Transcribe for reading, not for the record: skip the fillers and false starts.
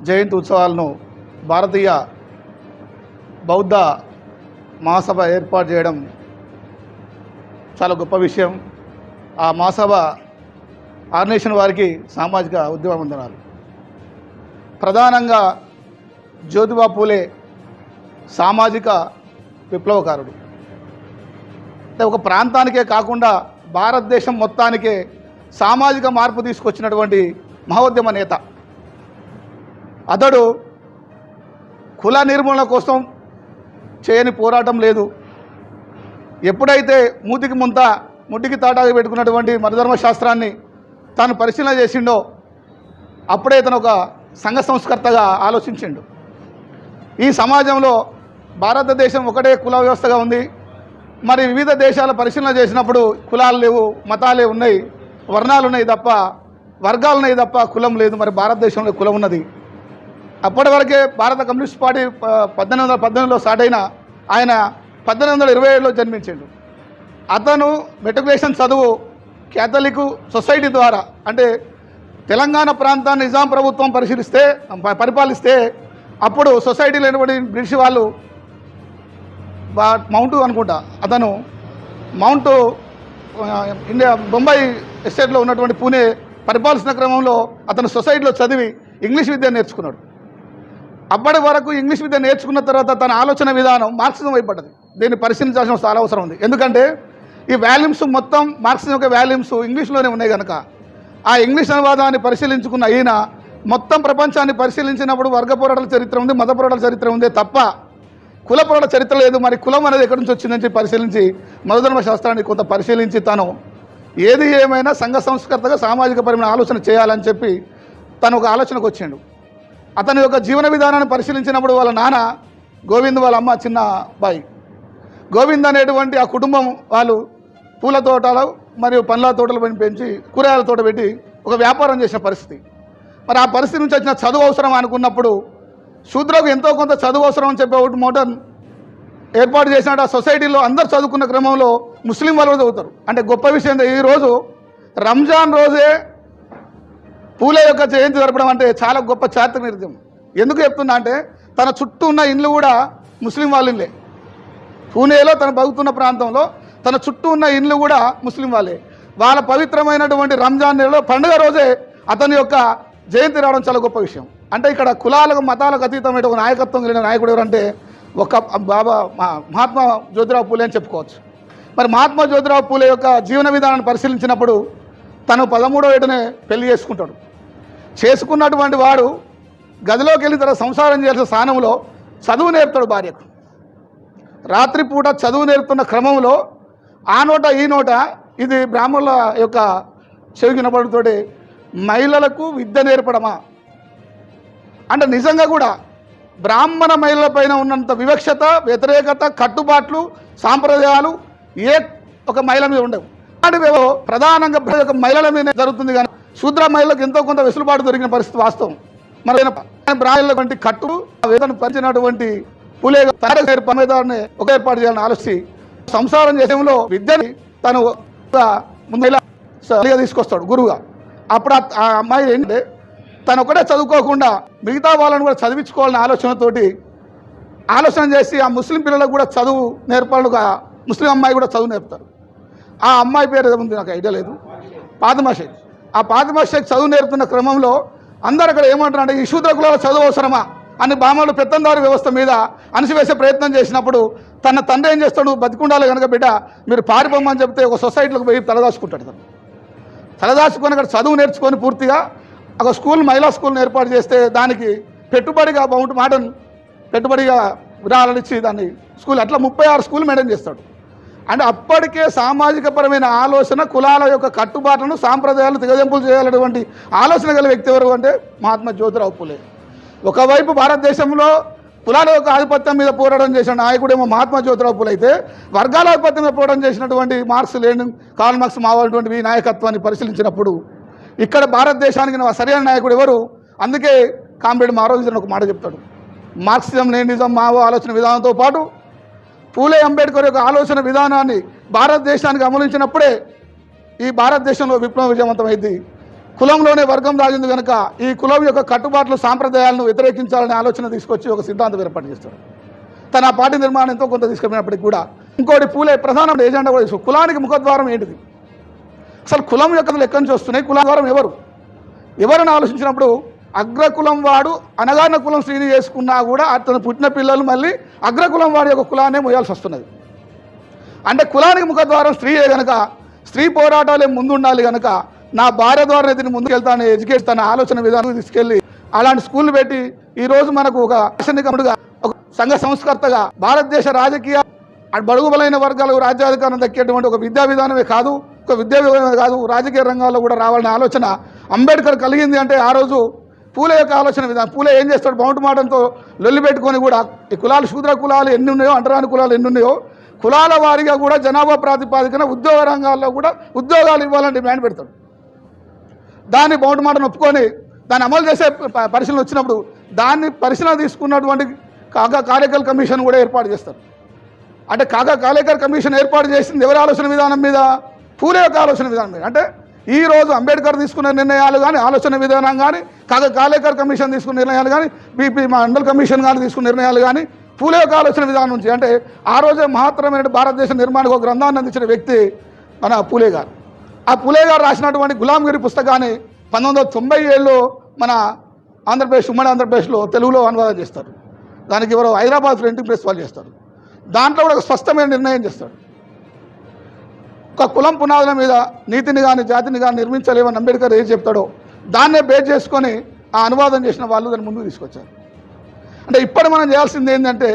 జయంతి ఉత్సవాలను భారతీయ బౌద్ధ మహాసభ ఏర్పాటు చేయడం చాలా గొప్ప విషయం. ఆ మహాసభ ఆర్గనైజేషన్ వారికి సామాజిక ఉద్యమ వందనాలు. ప్రధానంగా జ్యోతిబా పూలే సామాజిక విప్లవకారుడు. అంటే ఒక ప్రాంతానికే కాకుండా భారతదేశం మొత్తానికే సామాజిక మార్పు తీసుకొచ్చినటువంటి మహోద్యమ నేత. అతడు కుల నిర్మూలన కోసం చేయని పోరాటం లేదు. ఎప్పుడైతే మూతికి ముంత ముట్టికి తాటాగా పెట్టుకున్నటువంటి మనుధర్మ శాస్త్రాన్ని తాను పరిశీలన చేసిండో అప్పుడే తను ఒక సంఘ సంస్కర్తగా ఆలోచించిండు. ఈ సమాజంలో భారతదేశం ఒకటే కుల వ్యవస్థగా ఉంది. మరి వివిధ దేశాల పరిశీలన చేసినప్పుడు కులాలు లేవు, మతాలే ఉన్నాయి, వర్ణాలు ఉన్నాయి తప్ప, వర్గాలు ఉన్నాయి తప్ప కులం లేదు. మరి భారతదేశంలో కులం ఉన్నది. అప్పటి వరకే భారత కమ్యూనిస్ట్ పార్టీ 1818లో స్టార్ట్ అయిన ఆయన 1827లో జన్మించాడు. అతను మెట్రికులేషన్ చదువు క్యాథలిక్ సొసైటీ ద్వారా, అంటే తెలంగాణ ప్రాంతాన్ని నిజాం ప్రభుత్వం పరిపాలిస్తే అప్పుడు సొసైటీ లేనిబడి బ్రిటిష్ వాళ్ళు మౌంటు అనుకుంటా, అతను మౌంటు ఇండియా బొంబాయి ఎస్టేట్లో ఉన్నటువంటి పూణే పరిపాలిస్తున్న క్రమంలో అతను సొసైటీలో చదివి ఇంగ్లీష్ విద్య నేర్చుకున్నాడు. అప్పటి వరకు ఇంగ్లీష్ విద్య నేర్చుకున్న తర్వాత తన ఆలోచన విధానం మార్క్సిజం వైపడ్డది. దీన్ని పరిశీలించాల్సిన చాలా అవసరం ఉంది. ఎందుకంటే ఈ వాల్యూమ్స్ మొత్తం మార్క్సిజం యొక్క వాల్యూమ్స్ ఇంగ్లీష్లోనే ఉన్నాయి కనుక ఆ ఇంగ్లీష్ అనువాదాన్ని పరిశీలించుకున్న ఈయన మొత్తం ప్రపంచాన్ని పరిశీలించినప్పుడు వర్గ పోరాటాల చరిత్ర ఉంది, మత పోరాటాల చరిత్ర ఉంది తప్ప కుల పోరాట చరిత్ర లేదు. మరి కులం అనేది ఎక్కడి నుంచి వచ్చిందని చెప్పి పరిశీలించి మనుధర్మ శాస్త్రాన్ని కొంత పరిశీలించి తను ఏది ఏమైనా సంఘ సంస్కర్తగా సామాజిక పరమైన ఆలోచన చేయాలని చెప్పి తను ఒక ఆలోచనకు వచ్చిండు. అతని యొక్క జీవన విధానాన్ని పరిశీలించినప్పుడు వాళ్ళ నాన్న గోవింద్, వాళ్ళ అమ్మ చిన్న అబ్బాయి గోవింద్ అనేటువంటి ఆ కుటుంబం వాళ్ళు పూల తోటలు మరియు పండ్ల తోటలు పెంచి కూరగాయల తోట పెట్టి ఒక వ్యాపారం చేసిన పరిస్థితి. మరి ఆ పరిస్థితి నుంచి వచ్చిన చదువు అవసరం అనుకున్నప్పుడు శూద్రకు ఎంతో కొంత చదువు అవసరం అని చెప్పి ఒకటి మోడర్న్ ఏర్పాటు చేసినట్టు ఆ సొసైటీలో అందరు చదువుకున్న క్రమంలో ముస్లిం వాళ్ళు చదువుతారు. అంటే గొప్ప విషయం ఈరోజు రంజాన్ రోజే పూలే యొక్క జయంతి జరపడం అంటే చాలా గొప్ప చారిత్రక నిర్ణయం. ఎందుకు చెప్తున్నా అంటే తన చుట్టూ ఉన్న ఇండ్లు కూడా ముస్లిం వాళ్ళ ఇల్లే. పూణేలో తను బతుకుతున్న ప్రాంతంలో తన చుట్టూ ఉన్న ఇండ్లు కూడా ముస్లిం వాళ్ళే. వాళ్ళ పవిత్రమైనటువంటి రంజాన్ నెలలో పండుగ రోజే అతని యొక్క జయంతి రావడం చాలా గొప్ప విషయం. అంటే ఇక్కడ కులాలకు మతాలకు అతీతమైన ఒక నాయకత్వం కలిగిన నాయకుడు ఎవరంటే ఒక మహాత్మా జ్యోతిరావు పూలే అని చెప్పుకోవచ్చు. మరి మహాత్మా జ్యోతిరావు పూలే యొక్క జీవన విధానాన్ని పరిశీలించినప్పుడు తను 13వ ఏటనే పెళ్లి చేసుకుంటాడు. చేసుకున్నటువంటి వాడు గదిలోకి వెళ్ళిన తర్వాత సంసారం చేయాల్సిన స్థానంలో చదువు నేర్పుతాడు భార్యకు. రాత్రిపూట చదువు నేర్పుతున్న క్రమంలో ఆ నోట ఈ నోట ఇది బ్రాహ్మణుల యొక్క చెవికి వినపడుతోటి మహిళలకు విద్య నేర్పడమా అంటే నిజంగా కూడా బ్రాహ్మణ మహిళల పైన ఉన్నంత వివక్షత, వ్యతిరేకత, కట్టుబాట్లు, సాంప్రదాయాలు ఏ ఒక మహిళ మీద ఉండవు. అలాంటివేవో ప్రధానంగా మహిళల మీద జరుగుతుంది. కానీ శూద్ర మహిళలకు ఎంతో కొంత వెసులుబాటు దొరికిన పరిస్థితి వాస్తవం. మరి బ్రాహ్మణుల వంటి కట్టు వేదన పరిచినటువంటి పూలే ఏర్పాటుని ఒక ఏర్పాటు చేయాలని ఆలోచి సంసారం చేసేంలో విద్యని తను ముందుగా తీసుకొస్తాడు గురువుగా. అప్పుడు ఆ అమ్మాయి ఏంటంటే తను ఒకటే చదువుకోకుండా మిగతా వాళ్ళని కూడా చదివించుకోవాలనే ఆలోచన చేసి ఆ ముస్లిం పిల్లలకు కూడా చదువు నేర్పాలని ఒక ముస్లిం అమ్మాయి కూడా చదువు నేర్పుతారు. ఆ అమ్మాయి పేరు ఏదో ఉంది, నాకు ఐడియా లేదు, ఫాతిమా షేక్. ఆ ఫాతిమా షేక్ చదువు నేర్పుతున్న క్రమంలో అందరు అక్కడ ఏమంటారు అంటే ఈ శూద్ర కులాల చదువు అవసరమా అని బామలు పెత్తందారు వ్యవస్థ మీద అణిసివేసే ప్రయత్నం చేసినప్పుడు తన తండ్రి ఏం చేస్తాడు, బతికుండాలి కనుక బిడ్డ మీరు పారిపోమని చెప్తే ఒక సొసైటీలోకి పోయి తలదాచుకుంటాడు. తను తలదాచుకొని అక్కడ చదువు నేర్చుకొని పూర్తిగా ఒక స్కూల్, మహిళా స్కూల్ని ఏర్పాటు చేస్తే దానికి పెట్టుబడిగా మోడర్న్ పెట్టుబడిగా విరాళాలు ఇచ్చి దాన్ని స్కూల్ అట్లా 36 స్కూల్ మెయింటైన్ చేస్తాడు. అంటే అప్పటికే సామాజిక పరమైన ఆలోచన, కులాల యొక్క కట్టుబాట్లను, సాంప్రదాయాలను తెగదెంపులు చేయాలనేటువంటి ఆలోచన గల వ్యక్తి ఎవరు అంటే మహాత్మా జ్యోతిరావు పూలే. ఒకవైపు భారతదేశంలో కులాల యొక్క ఆధిపత్యం మీద పోరాటం చేసిన నాయకుడేమో మహాత్మా జ్యోతిరావు పూలే అయితే, వర్గాల ఆధిపత్యం మీద పోరాటం చేసినటువంటి మార్క్స్, లెనిన్, కార్ల్ మార్క్స్, మావోటువంటి నాయకత్వాన్ని పరిశీలించినప్పుడు ఇక్కడ భారతదేశానికి సరైన నాయకుడు ఎవరు? అందుకే కామ్రేడ్ మారోజు ఒక మాట చెప్తాడు, మార్క్సిజం, లెనినిజం, మావో ఆలోచన విధానంతో పాటు పూలే అంబేద్కర్ యొక్క ఆలోచన విధానాన్ని భారతదేశానికి అమలించినప్పుడే ఈ భారతదేశంలో విప్లవం విజయవంతమైంది. కులంలోనే వర్గం దాగింది కనుక ఈ కులం యొక్క కట్టుబాట్లు సాంప్రదాయాలను వ్యతిరేకించాలనే ఆలోచన తీసుకొచ్చి ఒక సిద్ధాంతం ఏర్పాటు చేస్తాడు. తన ఆ పార్టీ నిర్మాణం ఎంతో కొంత తీసుకుపోయినప్పటికీ కూడా ఇంకోటి పూలే ప్రధాన ఏజెండా కూడా తీసుకో. కులానికి ముఖద్వారం ఏంటిది, అసలు కులం యొక్క ఎక్కడి నుంచి వస్తున్నాయి, కులద్వారం ఎవరని ఆలోచించినప్పుడు అగ్రకులం వాడు అనగారిన కులం స్త్రీని చేసుకున్నా కూడా అతను పుట్టిన పిల్లలు మళ్ళీ అగ్రకులం వాడి యొక్క కులాన్ని మోయాల్సి వస్తున్నది. అంటే కులానికి ముఖద్వారం స్త్రీయే కనుక స్త్రీ పోరాటాలే ముందుండాలి కనుక నా భార్య ద్వారా దీన్ని ముందుకెళ్తాను, ఎడ్యుకేట్ తన ఆలోచన విధానం తీసుకెళ్ళి అలాంటి స్కూల్ పెట్టి ఈరోజు మనకు ఒక దార్శనికుడుగా, ఒక సంఘ సంస్కర్తగా భారతదేశ రాజకీయ బడుగు బలైన వర్గాలకు రాజ్యాధికారం దక్కేటువంటి ఒక విద్యా విధానమే కాదు, ఒక విద్యా విధానమే కాదు, రాజకీయ రంగాల్లో కూడా రావాలనే ఆలోచన అంబేద్కర్ కలిగింది. అంటే ఆ రోజు పూలే యొక్క ఆలోచన విధానం. పూలే ఏం చేస్తాడు, బౌంటు మాటంతో లొల్లి పెట్టుకొని కూడా ఈ కులాలు శూద్ర కులాలు ఎన్ని ఉన్నాయో, అంటరాని కులాలు ఎన్ని ఉన్నాయో కులాల వారీగా కూడా జనాభా ప్రాతిపాదికన ఉద్యోగ రంగాల్లో కూడా ఉద్యోగాలు ఇవ్వాలని డిమాండ్ పెడతాడు. దాన్ని బౌంటు మాటను ఒప్పుకొని దాన్ని అమలు చేసే పరిశీలన వచ్చినప్పుడు దాన్ని పరిశీలన తీసుకున్నటువంటి కాగా కాలేకర్ కమిషన్ కూడా ఏర్పాటు చేస్తారు. అంటే కాగా కాలేకర్ కమిషన్ ఏర్పాటు చేసింది ఎవరి ఆలోచన విధానం మీద, పూలే యొక్క ఆలోచన విధానం మీద. అంటే ఈరోజు అంబేద్కర్ తీసుకున్న నిర్ణయాలు కానీ, ఆలోచన విధానం కానీ, కాగా కాలేకర్ కమిషన్ తీసుకున్న నిర్ణయాలు కానీ, బీపీ మండల్ కమిషన్ కానీ తీసుకున్న నిర్ణయాలు కానీ పూలే యొక్క ఆలోచన విధానం నుంచి. అంటే ఆ రోజే మహత్తరమైన భారతదేశ నిర్మాణానికి ఒక గ్రంథాన్ని అందించిన వ్యక్తి మన పూలే గారు. ఆ పూలే గారు రాసినటువంటి గులాంగిరి పుస్తకాన్ని 1997లో మన ఆంధ్రప్రదేశ్, ఉమ్మడి ఆంధ్రప్రదేశ్లో తెలుగులో అనువాదం చేస్తారు. దానికి ఎవరో హైదరాబాద్ ప్రింటింగ్ ప్రెస్ వాళ్ళు చేస్తారు. దాంట్లో కూడా ఒక స్పష్టమైన నిర్ణయం చేస్తాడు. ఒక కులం పునాదుల మీద నీతిని కానీ జాతిని కానీ నిర్మించలేమని అంబేద్కర్ ఏం చెప్తాడో దాన్నే బేస్ చేసుకొని ఆ అనువాదం చేసిన వాళ్ళు దాన్ని ముందుకు తీసుకొచ్చారు. అంటే ఇప్పుడు మనం చేయాల్సింది ఏంటంటే